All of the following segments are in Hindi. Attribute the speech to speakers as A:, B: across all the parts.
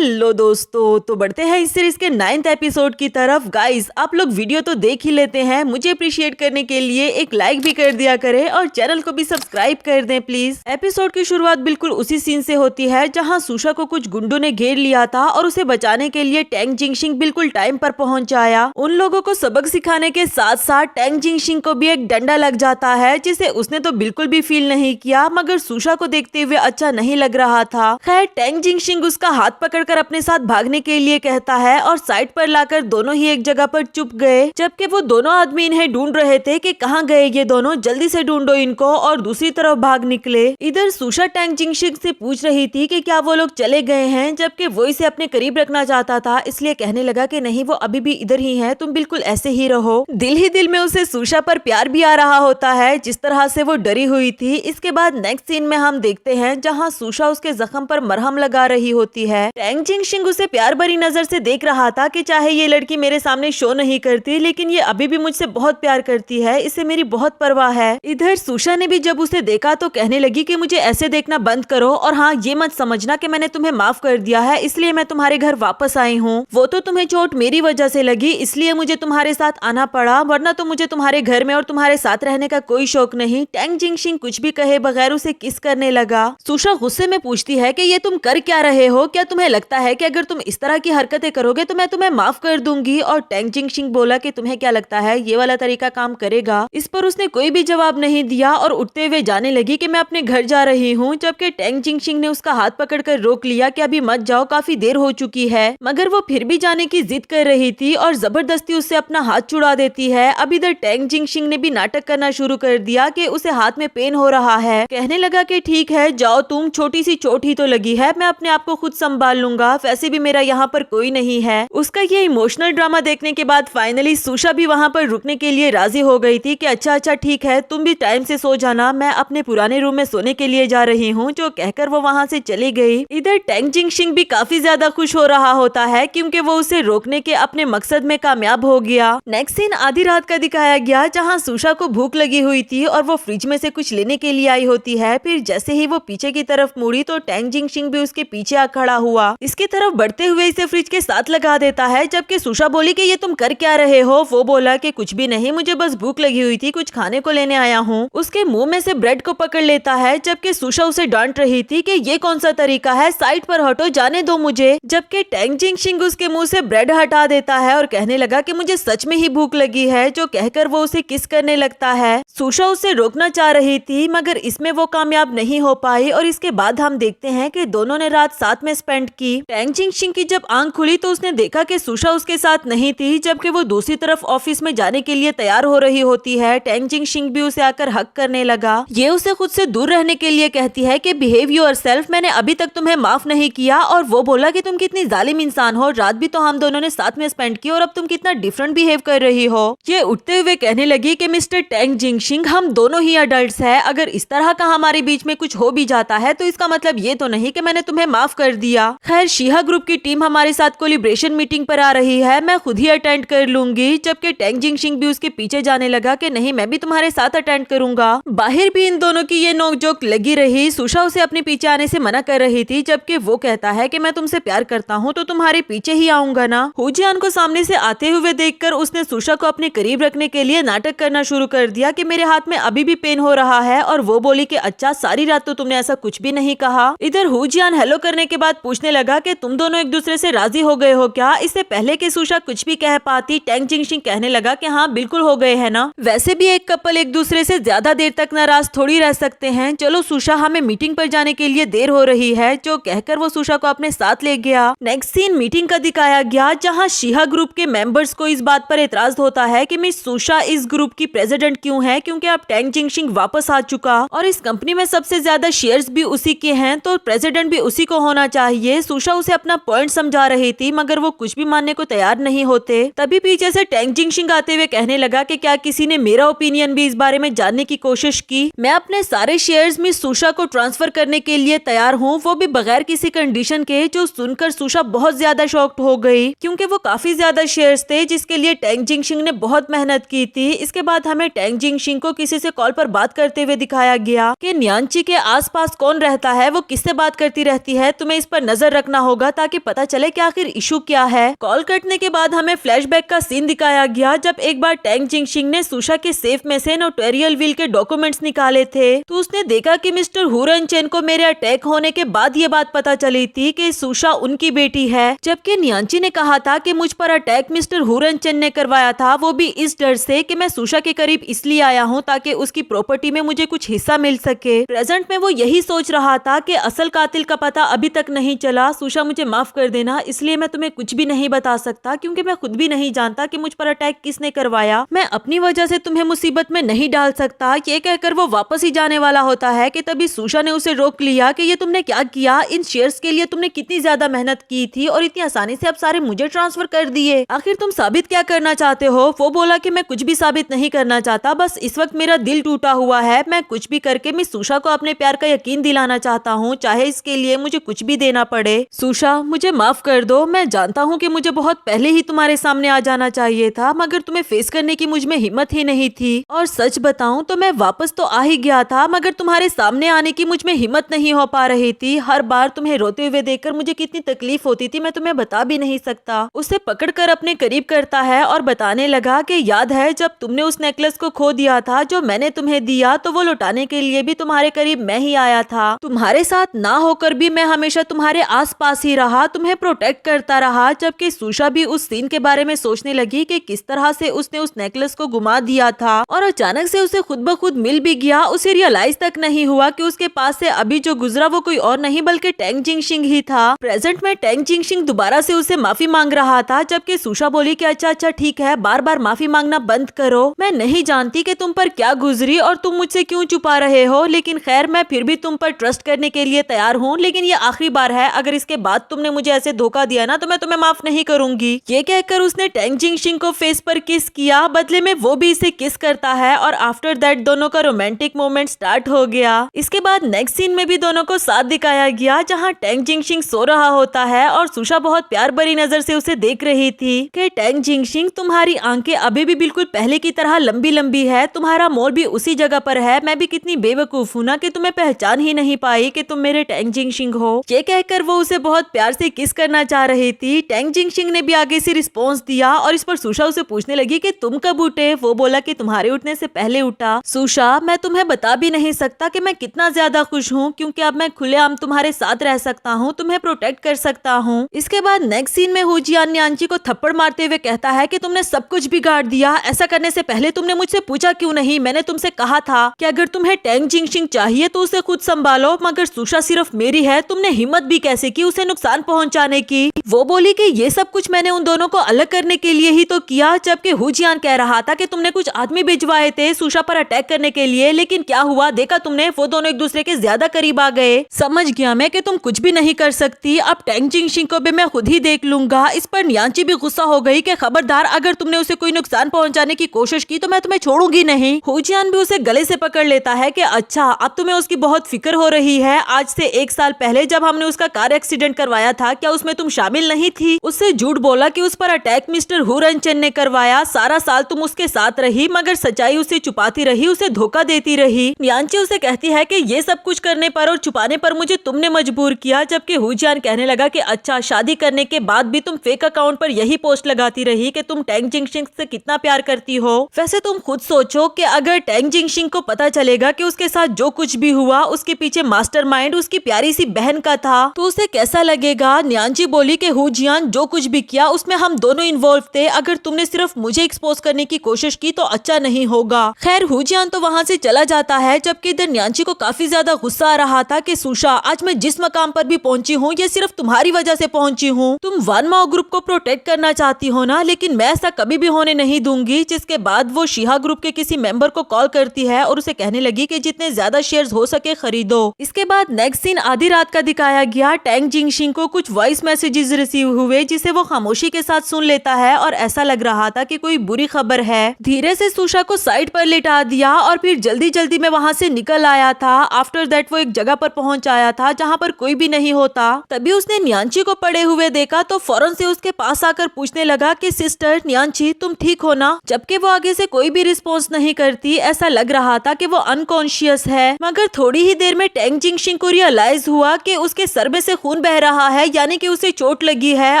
A: हेलो दोस्तों, तो बढ़ते हैं इस सीरीज के 9th एपिसोड की तरफ। गाइस, आप लोग वीडियो तो देख ही लेते हैं, मुझे अप्रिशिएट करने के लिए एक लाइक भी कर दिया करें और चैनल को भी सब्सक्राइब कर दें प्लीज। एपिसोड की शुरुआत बिल्कुल उसी सीन से होती है जहां सुशा को कुछ गुंडों ने घेर लिया था और उसे बचाने के लिए टैंग जिंगशिंग बिल्कुल टाइम पर पहुंच आया। उन लोगों को सबक सिखाने के साथ साथ टैंग जिंगशिंग को भी एक डंडा लग जाता है, जिसे उसने तो बिल्कुल भी फील नहीं किया, मगर सुशा को देखते हुए अच्छा नहीं लग रहा था। खैर, टैंग जिंगशिंग उसका हाथ पकड़कर अपने साथ भागने के लिए कहता है और साइड पर लाकर दोनों ही एक जगह पर चुप गए, जबकि वो दोनों आदमी इन्हें ढूंढ रहे थे कि कहाँ गए ये दोनों, जल्दी से ढूंढो इनको, और दूसरी तरफ भाग निकले। इधर सुशा टैंग जिंगशिंग से पूछ रही थी कि क्या वो लोग चले गए हैं, जबकि वो इसे अपने करीब रखना चाहता था, इसलिए कहने लगा कि नहीं, वो अभी भी इधर ही है, तुम बिल्कुल ऐसे ही रहो। दिल ही दिल में उसे सुशा पर प्यार भी आ रहा होता है, जिस तरह से वो डरी हुई थी। इसके बाद नेक्स्ट सीन में हम देखते हैं जहाँ सुशा उसके जख्म पर मरहम लगा रही होती है। टैंग जिंगशिंग उसे प्यार भरी नजर से देख रहा था कि चाहे ये लड़की मेरे सामने शो नहीं करती, लेकिन ये अभी भी मुझसे बहुत प्यार करती है, इसे मेरी बहुत परवाह है। इधर सुशा ने भी जब उसे देखा तो कहने लगी कि मुझे ऐसे देखना बंद करो, और हाँ, ये मत समझना कि मैंने तुम्हें माफ कर दिया है इसलिए मैं तुम्हारे घर वापस आई हूँ। वो तो तुम्हें चोट मेरी वजह से लगी, इसलिए मुझे तुम्हारे साथ आना पड़ा, वरना तो मुझे तुम्हारे घर में और तुम्हारे साथ रहने का कोई शौक नहीं। टैंग जिंगशिंग कुछ भी कहे बगैर उसे किस करने लगा। सुशा गुस्से में पूछती है कि ये तुम कर क्या रहे हो, क्या तुम्हें लगता है कि अगर तुम इस तरह की हरकतें करोगे तो मैं तुम्हें माफ कर दूंगी? और टैंग जिंगशिंग बोला कि तुम्हें क्या लगता है ये वाला तरीका काम करेगा? इस पर उसने कोई भी जवाब नहीं दिया और उठते हुए जाने लगी कि मैं अपने घर जा रही हूँ, जबकि टैंग जिंगशिंग ने उसका हाथ पकड़कर रोक लिया कि अभी मत जाओ, काफी देर हो चुकी है। मगर वो फिर भी जाने की जिद कर रही थी और जबरदस्ती उससे अपना हाथ छुड़ा देती है। अब इधर टैंग जिंगशिंग ने भी नाटक करना शुरू कर दिया कि उसे हाथ में पेन हो रहा है। कहने लगा कि ठीक है, जाओ तुम, छोटी सी चोट ही तो लगी है, मैं अपने आप को खुद संभाल लूंगा, वैसे भी मेरा यहाँ पर कोई नहीं है। उसका ये इमोशनल ड्रामा देखने के बाद फाइनली सुशा भी वहाँ पर रुकने के लिए राजी हो गई थी कि अच्छा अच्छा ठीक है, तुम भी टाइम से सो जाना, मैं अपने पुराने रूम में सोने के लिए जा रही हूँ, जो कहकर वो वहाँ से चली गई। इधर टैंग जिंगशिंग भी काफी ज्यादा खुश हो रहा होता है क्योंकि वो उसे रोकने के अपने मकसद में कामयाब हो गया। नेक्स्ट सीन आधी रात का दिखाया गया जहाँ सुशा को भूख लगी हुई थी और वो फ्रिज में से कुछ लेने के लिए आई होती है। फिर जैसे ही वो पीछे की तरफ मुड़ी तो टैंग जिंगशिंग भी उसके पीछे आ खड़ा हुआ, इसकी तरफ बढ़ते हुए इसे फ्रिज के साथ लगा देता है, जबकि सुशा बोली कि ये तुम कर क्या रहे हो? वो बोला कि कुछ भी नहीं, मुझे बस भूख लगी हुई थी, कुछ खाने को लेने आया हूँ। उसके मुंह में से ब्रेड को पकड़ लेता है, जबकि सुशा उसे डांट रही थी कि ये कौन सा तरीका है, साइड पर हटो, जाने दो मुझे। जबकि टैंग जिंगशिंग उसके मुंह से ब्रेड हटा देता है और कहने लगा कि मुझे सच में ही भूख लगी है, जो कहकर वो उसे किस करने लगता है। सुशा उसे रोकना चाह रही थी मगर इसमें वो कामयाब नहीं हो पाई और इसके बाद हम देखते हैं कि दोनों ने रात साथ में स्पेंड की। टैंग जिंगशिंग की जब आंख खुली तो उसने देखा कि सुशा उसके साथ नहीं थी, जबकि वो दूसरी तरफ ऑफिस में जाने के लिए तैयार हो रही होती है। टैंग जिंगशिंग भी उसे आकर हक करने लगा। ये उसे खुद से दूर रहने के लिए कहती है कि बिहेव योरसेल्फ, मैंने अभी तक तुम्हें माफ नहीं किया। और वो बोला कि तुम कितनी जालिम इंसान हो, रात भी तो हम दोनों ने साथ में स्पेंड की और अब तुम कितना डिफरेंट बिहेव कर रही हो। ये उठते हुए कहने लगी कि मिस्टर टैंग जिंगशिंग, हम दोनों ही अडल्ट्स हैं, अगर इस तरह का हमारे बीच में कुछ हो भी जाता है तो इसका मतलब ये तो नहीं कि मैंने तुम्हें माफ कर दिया। खैर, शिहा ग्रुप की टीम हमारे साथ कोलिब्रेशन मीटिंग पर आ रही है, मैं खुद ही अटेंड कर लूंगी। जबकि टैंग जिंगशिंग भी उसके पीछे जाने लगा कि नहीं, मैं भी तुम्हारे साथ अटेंड करूंगा। बाहर भी इन दोनों की ये नोकझोंक लगी रही। सुशा उसे अपने पीछे आने से मना कर रही थी, जबकि वो कहता है कि मैं तुमसे प्यार करता हूँ तो तुम्हारे पीछे ही आऊंगा ना। हुजियान को सामने से आते हुए देखकर उसने सुशा को अपने करीब रखने के लिए नाटक करना शुरू कर दिया कि मेरे हाथ में अभी भी पेन हो रहा है, और वो बोली कि अच्छा, सारी रात तो तुमने ऐसा कुछ भी नहीं कहा। इधर हुजियान हेलो करने के बाद पूछने लगा कि तुम दोनों एक दूसरे से राजी हो गए हो क्या? इससे पहले कि सुशा कुछ भी कह पाती, टैंग जिंगशिंग कहने लगा कि हाँ, बिल्कुल हो गए हैं ना, वैसे भी एक कपल एक दूसरे से ज्यादा देर तक नाराज थोड़ी रह सकते हैं। चलो सुशा, हमें मीटिंग पर जाने के लिए देर हो रही है, जो कहकर वो सुशा को अपने साथ ले गया। नेक्स्ट सीन मीटिंग का दिखाया गया जहाँ शिहा ग्रुप के मेंबर्स को इस बात पर एतराज होता है कि मिस सुशा इस ग्रुप की प्रेसिडेंट क्यों है, क्योंकि अब टैंग जिंगशिंग वापस आ चुका और इस कंपनी में सबसे ज्यादा शेयर्स भी उसी के हैं, तो प्रेसिडेंट भी उसी को होना चाहिए। सुशा उसे अपना पॉइंट समझा रही थी मगर वो कुछ भी मानने को तैयार नहीं होते। तभी पीछे से टैंग जिंगशिंग आते हुए कहने लगा कि क्या किसी ने मेरा ओपिनियन भी इस बारे में जानने की कोशिश की? मैं अपने सारे शेयर्स मिस सुशा को ट्रांसफर करने के लिए तैयार हूँ, वो भी बगैर किसी कंडीशन के। जो सुनकर सुशा बहुत ज्यादा शॉक्ड हो गई क्योंकि वो काफी ज्यादा शेयर्स थे जिसके लिए टैंग जिंगशिंग ने बहुत मेहनत की थी। इसके बाद हमें टैंग जिंगशिंग को किसी से कॉल पर बात करते हुए दिखाया गया कि न्यांची के आसपास कौन रहता है, वो किससे बात करती रहती है, तुम्हें इस पर नजर रखना रखना होगा ताकि पता चले कि आखिर इशू क्या है। कॉल कटने के बाद हमें फ्लैशबैक का सीन दिखाया गया जब एक बार टैंग जिंगशिंग ने सुशा के सेफ में से नोटेरियल विल के डॉक्यूमेंट्स निकाले थे, तो उसने देखा कि मिस्टर हू रनचेन को मेरे अटैक होने के बाद ये बात पता चली थी कि सुशा उनकी बेटी है, जबकि न्यांची ने कहा था कि मुझ पर अटैक मिस्टर हू रनचेन ने करवाया था, वो भी इस डर से कि मैं सुशा के करीब इसलिए आया हूँ ताकि उसकी प्रॉपर्टी में मुझे कुछ हिस्सा मिल सके। प्रेजेंट में वो यही सोच रहा था कि असल कातिल का पता अभी तक नहीं चला। सुशा मुझे माफ कर देना, इसलिए मैं तुम्हें कुछ भी नहीं बता सकता क्योंकि मैं खुद भी नहीं जानता कि मुझ पर अटैक किसने करवाया। मैं अपनी वजह से तुम्हें मुसीबत में नहीं डाल सकता। ये कहकर वो वापस ही जाने वाला होता है कि तभी सुशा ने उसे रोक लिया कि ये तुमने क्या किया, इन शेयर्स के लिए तुमने कितनी ज्यादा मेहनत की थी और इतनी आसानी से अब सारे मुझे ट्रांसफर कर दिए। आखिर तुम साबित क्या करना चाहते हो? वो बोला कि मैं कुछ भी साबित नहीं करना चाहता, बस इस वक्त मेरा दिल टूटा हुआ है। मैं कुछ भी करके मिस सुशा को अपने प्यार का यकीन दिलाना चाहता हूँ, चाहे इसके लिए मुझे कुछ भी देना पड़े। सुशा, मुझे माफ कर दो। मैं जानता हूँ कि मुझे बहुत पहले ही तुम्हारे सामने आ जाना चाहिए था, मगर तुम्हें फेस करने की मुझ में हिम्मत ही नहीं थी। और सच बताऊं तो मैं वापस तो आ ही गया था, मगर तुम्हारे सामने आने की मुझ में हिम्मत नहीं हो पा रही थी। हर बार तुम्हें रोते हुए देखकर मुझे कितनी तकलीफ होती थी मैं तुम्हें बता भी नहीं सकता। उसे पकड़कर अपने करीब करता है और बताने लगा कि याद है जब तुमने उस नेकलेस को खो दिया था जो मैंने तुम्हें दिया, तो वो लौटाने के लिए भी तुम्हारे करीब मैं ही आया था। तुम्हारे साथ ना होकर भी मैं हमेशा तुम्हारे आसपास ही रहा, तुम्हें प्रोटेक्ट करता रहा। जबकि सुशा भी उस सीन के बारे में सोचने लगी कि किस तरह से उसने उस नेकलेस को गुमा दिया था और अचानक से उसे खुद ब खुद मिल भी गया। उसे रियलाइज तक नहीं हुआ कि उसके पास से अभी जो गुजरा वो कोई और नहीं बल्कि टैंग जिंगशिंग ही था। प्रेजेंट में टैंग जिंगशिंग दोबारा से उसे माफी मांग रहा था, जबकि सुशा बोली कि अच्छा ठीक है, बार बार माफी मांगना बंद करो। मैं नहीं जानती कि तुम पर क्या गुजरी और तुम मुझसे क्यों छुपा रहे हो, लेकिन खैर मैं फिर भी तुम पर ट्रस्ट करने के लिए तैयार हूँ, लेकिन ये आखिरी बार है। अगर इसके बाद तुमने मुझे ऐसे धोखा दिया ना तो मैं तुम्हें माफ नहीं करूंगी। ये कहकर उसने टैंग जिंगशिंग को फेस पर किस किया, बदले में वो भी इसे किस करता है और आफ्टर दैट दोनों का रोमांटिक मोमेंट स्टार्ट हो गया। इसके बाद नेक्स्ट सीन में भी दोनों को साथ दिखाया गया जहाँ टैंग जिंगशिंग सो रहा होता है और सुशा बहुत प्यार भरी नजर से उसे देख रही थी कि टैंग जिंगशिंग, तुम्हारी आंखें अभी भी बिल्कुल पहले की तरह लंबी लंबी है, तुम्हारा मोर भी उसी जगह पर है। मैं भी कितनी बेवकूफ हूँ ना कि तुम्हें पहचान ही नहीं पाई कि तुम मेरे टैंग जिंगशिंग हो। ये कहकर वो उसे बहुत प्यार से किस करना चाह रही थी। टैंग जिंगशिंग ने भी आगे से रिस्पॉन्स दिया और इस पर सुशा उसे पूछने लगी कि तुम कब उठे। वो बोला कि तुम्हारे उठने से पहले उठा। सुशा, मैं तुम्हें बता भी नहीं सकता कि मैं कितना ज्यादा खुश हूँ क्योंकि अब मैं खुलेआम तुम्हारे साथ रह सकता हूँ, तुम्हें प्रोटेक्ट कर सकता हूँ। इसके बाद नेक्स्ट सीन में हुजियान न्यांची को थप्पड़ मारते हुए कहता है कि तुमने सब कुछ बिगाड़ दिया। ऐसा करने से पहले तुमने मुझसे पूछा क्यों नहीं? मैंने तुमसे कहा था कि अगर तुम्हें टैंग जिंगशिंग चाहिए तो उसे खुद संभालो, मगर सुशा सिर्फ मेरी है। तुमने हिम्मत भी कैसे की उसे नुकसान पहुंचाने की? वो बोली कि ये सब कुछ मैंने उन दोनों को अलग करने के लिए ही तो किया, जबकि हुजियान कह रहा था कि तुमने कुछ आदमी भिजवाए थे सुशा पर अटैक करने के लिए, लेकिन क्या हुआ देखा तुमने, वो दोनों एक दूसरे के ज्यादा करीब आ गए। समझ गया मैं कि तुम कुछ भी नहीं कर सकती, अब टैंग जिंगशिंग को भी मैं खुद ही देख लूंगा। इस पर न्यांची भी गुस्सा हो गई कि खबरदार, अगर तुमने उसे कोई नुकसान पहुंचाने की कोशिश की तो मैं तुम्हें छोड़ूंगी नहीं। हुजियान भी उसे गले से पकड़ लेता है कि अच्छा अब तुम्हें उसकी बहुत फिक्र हो रही है। आज से 1 साल पहले जब हमने उसका कार एक्सीडेंट करवाया था, क्या उसमें तुम शामिल नहीं थी? उससे झूठ बोला कि उस पर अटैक मिस्टर हू रनचेन ने करवाया। सारा साल तुम उसके साथ रही, मगर सच्चाई उसे छुपाती रही, उसे धोखा देती रही। न्यांची उसे कहती है कि ये सब कुछ करने पर और छुपाने पर मुझे तुमने मजबूर किया, जबकि हुजियान कहने लगा कि अच्छा, शादी करने के बाद भी तुम फेक अकाउंट पर यही पोस्ट लगाती रही कि तुम टैंग जिंगशिंग से कितना प्यार करती हो। वैसे तुम खुद सोचो कि अगर टैंग जिंगशिंग को पता चलेगा कि उसके साथ जो कुछ भी हुआ उसके पीछे मास्टरमाइंड उसकी प्यारी सी बहन का था, तो उसे कैसा लगेगा? न्यांची बोली कि हुजियान, जो कुछ भी किया उसमें हम दोनों इन्वॉल्व थे। अगर तुमने सिर्फ मुझे एक्सपोज करने की कोशिश की तो अच्छा नहीं होगा। खैर हुजियान तो वहाँ से चला जाता है, जबकि इधर न्यांची को काफी ज्यादा गुस्सा आ रहा था कि सुशा, आज मैं जिस मकाम पर भी पहुंची हूँ ये सिर्फ तुम्हारी वजह से पहुंची हूँ। तुम वन माओ ग्रुप को प्रोटेक्ट करना चाहती हो ना, लेकिन मैं ऐसा कभी भी होने नहीं दूंगी। जिसके बाद वो शिहा ग्रुप के किसी मेंबर को कॉल करती है और उसे कहने लगी कि जितने ज्यादा शेयर्स हो सके खरीदो। इसके बाद नेक्स्ट सीन आधी रात का दिखाया गया। टैंग जिंगशिंग को कुछ वॉइस मैसेजेस रिसीव हुए जिसे वो खामोशी के साथ सुन लेता है और ऐसा लग रहा था कि कोई बुरी खबर है। धीरे से सुशा को साइड पर लेटा दिया और फिर जल्दी जल्दी में वहाँ से निकल आया था। आफ्टर दैट वो एक जगह पर पहुंच आया था जहाँ पर कोई भी नहीं होता। तभी उसने न्यांची को पड़े हुए देखा तो फौरन से उसके पास आकर पूछने लगा कि सिस्टर न्यांची, तुम ठीक हो ना? जबकि वो आगे से कोई भी रिस्पॉन्स नहीं करती, ऐसा लग रहा था कि वो अनकॉन्शियस है। मगर थोड़ी ही देर में टैंग जिंगशिंग को रियलाइज हुआ कि उसके सर में से खून बह रहा है, यानी कि उसे चोट लगी है।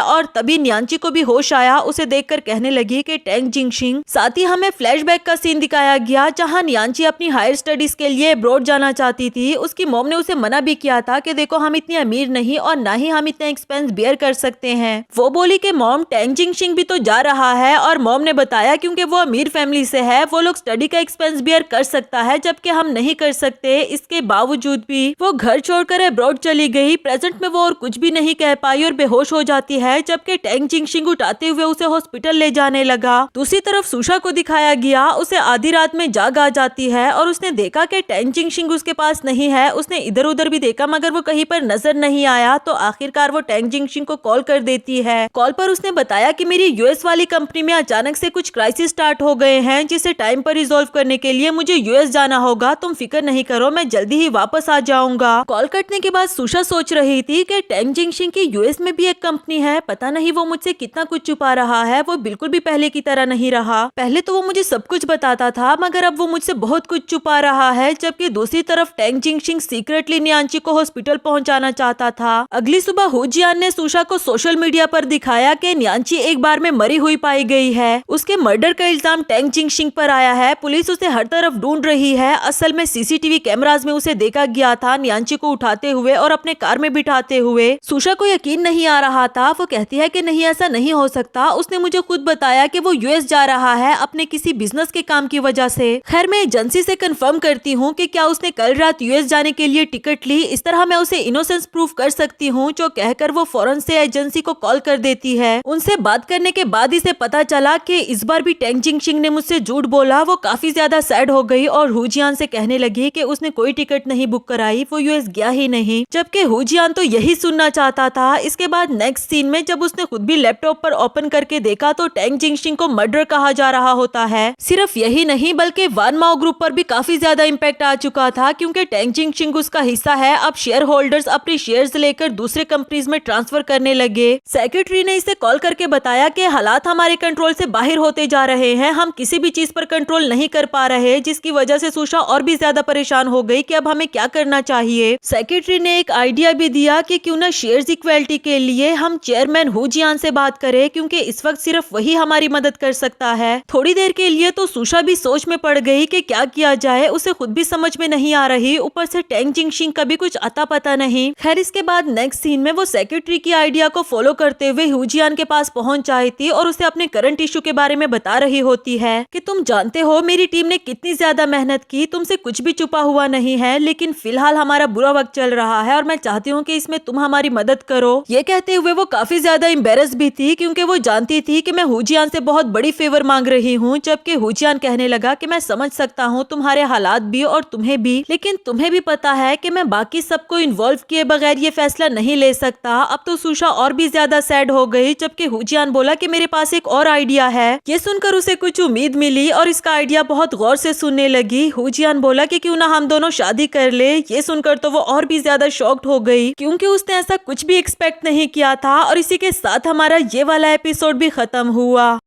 A: और तभी न्यांची को भी होश आया। उसे देखकर कहने लगी कि टैंग जिंगशिंग। साथ ही हमें फ्लैशबैक का सीन दिखाया गया जहां न्यांची अपनी हायर स्टडीज के लिए अब्रॉड जाना चाहती थी। उसकी मॉम ने उसे मना भी किया था कि देखो हम इतनी अमीर नहीं और ना ही हम इतना एक्सपेंस बेयर कर सकते हैं। वो बोली कि मॉम टैंग जिंगशिंग भी तो जा रहा है। और मॉम ने बताया क्योंकि वो अमीर फैमिली से है, वो लोग स्टडी का एक्सपेंस बेयर कर सकता है जबकि हम नहीं कर सकते। इसके बावजूद भी वो घर छोड़कर अब्रॉड चली गई। प्रेजेंट में वो और कुछ भी नहीं कह पाई और बेहोश हो जाती है, जबकि टैंग जिंगशिंग उठाते हुए उसे हॉस्पिटल ले जाने लगा। दूसरी तरफ सुशा को दिखाया गया, उसे आधी रात में जाग आ जाती है और उसने देखा कि टैंग जिंगशिंग उसके पास नहीं है। उसने इधर उधर भी देखा मगर वो कहीं पर नजर नहीं आया। तो आखिरकार वो टैंग जिंगशिंग को कॉल कर देती है। कॉल पर उसने बताया कि मेरी यूएस वाली कंपनी में अचानक से कुछ क्राइसिस स्टार्ट हो गए हैं, जिसे टाइम पर रिजोल्व करने के लिए मुझे यूएस जाना होगा। तुम फिक्र नहीं करो, मैं जल्दी ही वापस आ जाऊंगा। कॉल कटने के बाद सुशा सोच रही थी कि टैंग जिंगशिंग की यूएस में भी एक कंपनी है, पता नहीं वो मुझसे कितना कुछ छुपा रहा है। वो बिल्कुल भी पहले की तरह नहीं रहा। पहले तो वो मुझे सब कुछ बताता था मगर अब वो मुझसे बहुत कुछ छुपा रहा है। जबकि दूसरी तरफ टैंग जिंगशिंग सीक्रेटली न्यांची को हॉस्पिटल पहुंचाना चाहता था। अगली सुबह हु जियान ने सुशा को सोशल मीडिया पर दिखाया कि न्यांची एक बार में मरी हुई पाई गई है। उसके मर्डर का इल्जाम टैंग जिंगशिंग पर आया है। पुलिस उसे हर तरफ ढूंढ रही है। असल में सीसीटीवी कैमरास में उसे देखा गया था न्यांची को उठाते हुए और अपने कार में बिठाते हुए। सुशा को यकीन नहीं आ रहा था। वो कहती है कि नहीं, ऐसा नहीं हो सकता। उसने मुझे खुद बताया कि वो यूएस जा रहा है अपने किसी बिजनेस के काम की वजह से। खैर मैं एजेंसी से कंफर्म करती हूँ कि क्या उसने कल रात यूएस जाने के लिए टिकट ली, इस तरह मैं उसे इनोसेंस प्रूफ कर सकती हूँ। जो कहकर वो फौरन से एजेंसी को कॉल कर देती है। उनसे बात करने के बाद इसे पता चला कि इस बार भी टैंग जिंगशिंग ने मुझसे झूठ बोला। वो काफी ज्यादा सैड हो गई और हु जियान से कहने लगी कि उसने कोई टिकट नहीं बुक कराई, वो यूएस गया ही नहीं। जबकि हु जियान तो यही सुनना चाहता था। इसके बाद नेक्स्ट सीन में जब उसने खुद भी लैपटॉप पर ओपन करके देखा तो टैंग जिंगशिंग को मर्डर कहा जा रहा होता है। सिर्फ यही नहीं बल्कि वान माओ ग्रुप पर भी काफी ज्यादा इम्पैक्ट आ चुका था क्योंकि टैंग जिंगशिंग उसका हिस्सा है। अब शेयर होल्डर्स अपनी शेयर्स लेकर दूसरे कंपनीज में ट्रांसफर करने लगे। सेक्रेटरी ने इसे कॉल करके बताया कि हालात हमारे कंट्रोल से बाहर होते जा रहे हैं, हम किसी भी चीज पर कंट्रोल नहीं कर पा रहे, जिसकी वजह से सुशा और भी ज्यादा परेशान हो गई कि अब हमें क्या करना चाहिए। सेक्रेटरी ने एक आइडिया भी दिया कि क्यों ना शेयर्स इक्वलिटी के लिए हम चेयरमैन हु जियान से बात करें क्योंकि इस वक्त सिर्फ वही हमारी मदद कर सकता है। थोड़ी देर के लिए तो सुशा भी सोच में पड़ गई कि क्या किया जाए, उसे खुद भी समझ में नहीं आ रही। ऊपर से टैंग जिंगशिंग का भी कुछ अता पता नहीं। खैर इसके बाद नेक्स्ट सीन में वो सेक्रेटरी की आइडिया को फॉलो करते हुए हु जियान के पास पहुंच जाती थी और उसे अपने करंट इशू के बारे में बता रही होती है कि तुम जानते हो मेरी टीम ने कितनी ज्यादा मेहनत की, तुमसे कुछ भी छुपा हुआ नहीं है, लेकिन फिलहाल हमारा बुरा वक्त चल रहा है और मैं चाहती हूँ कि इसमें तुम हमारी मदद करो। ये कहते हुए वो काफी ज्यादा एम्बेरस भी थी क्योंकि वो जानती थी कि मैं हु जियान से बहुत बड़ी फेवर मांग रही हूँ। जबकि हु जियान कहने लगा कि मैं समझ सकता हूँ तुम्हारे हालात भी और तुम्हें भी, लेकिन तुम्हें भी पता है कि मैं बाकी सबको इन्वॉल्व किए बगैर ये फैसला नहीं ले सकता। अब तो सुशा और भी ज्यादा सैड हो गई। जबकि हु जियान बोला कि मेरे पास एक और आइडिया है। ये सुनकर उसे कुछ उम्मीद मिली और इसका आइडिया बहुत गौर से सुनने लगी। हु जियान बोला कि क्यों ना हम दोनों शादी कर ले। ये सुनकर तो वो और भी ज्यादा शॉक्ड हो गई क्योंकि उसने ऐसा कुछ भी एक्सपेक्ट नहीं किया था। और इसी के साथ हमारा ये वाला एपिसोड भी खत्म हुआ।